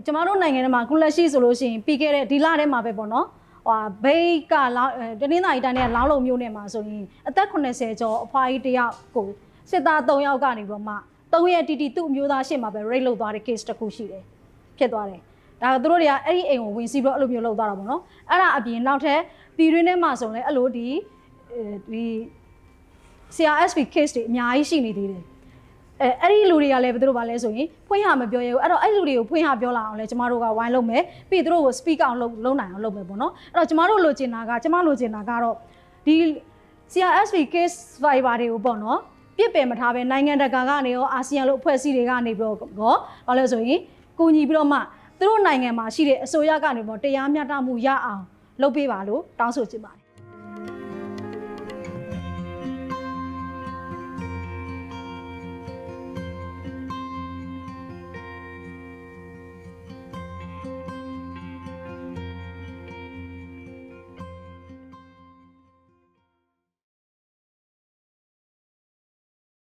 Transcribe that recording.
ကျမတို့နိုင်ငံထဲမှာခုလက်ရှိဆိုလို့ရှိရင်ပြီးခဲ့တဲ့ဒီလထဲမှာပဲပေါ့နော်ဘိတ်ကတနင်္သာရီတိုင်းနဲ့လောင်းလုံမြို့နယ်မှာဆိုရင်အသက်80ကျော်အဖွားကြီးတယောက်ကိုစစ်သား3ယောက်ကနေပြီးတော့မှ3ရက်တီတီသူ့အမျိုးသားရှေ့မှာပဲ rate လုပ်သွားတဲ့ case တစ်ခုရှိတယ်ဖြစ်သွားတယ်ဒါသူတို့တွေကအဲ့ဒီအိမ်ကိုဝင်စီးပြီးတော့အဲ့လိုမျိုးလုပ်သွားတာပေါ့နော်အဲ့ဒါအပြင်နောက်ထပ်ပြည်တွင်းထဲမှာဆိုရင်အဲ့လိုဒီ CRSP case တွေအများကြီးရှိနေသေးတယ်အဲ့ဒီလူတွေကလည်းသူတို့ဗာလဲဆိုရင်ဖွင့်ဟမပြောရဘူးအဲ့တော့အဲ့လူတွေကိုဖွင့်ဟပြောလာအောင်လဲကျမတို့ကဝိုင်းလုပ်မယ်ပြီးသူတို့ကို speak out လုပ်နိုင်အောင်လုပ်မယ်ပေါ့နော်အဲ့တော့ကျမတို့လိုချင်တာကတော့ဒီ CRSP case survivor တွေကိုပေါ့နော်ပြစ်ပယ်မထားပဲနိုင်ငံတကာကနေရောအာဆီယံလိုအဖွဲ့အစည်းတွေကနေပြီးတော့ဘာလဲဆိုရင်ကူညီပြီးတော့မှသူတို့နိုင်ငံမှာရှိတဲ့အစိုးရကနေပေါ့တရားမျှတမှုရအောင်လုပ်ပေးပါလို့တောင်းဆိုချင်ပါတယ်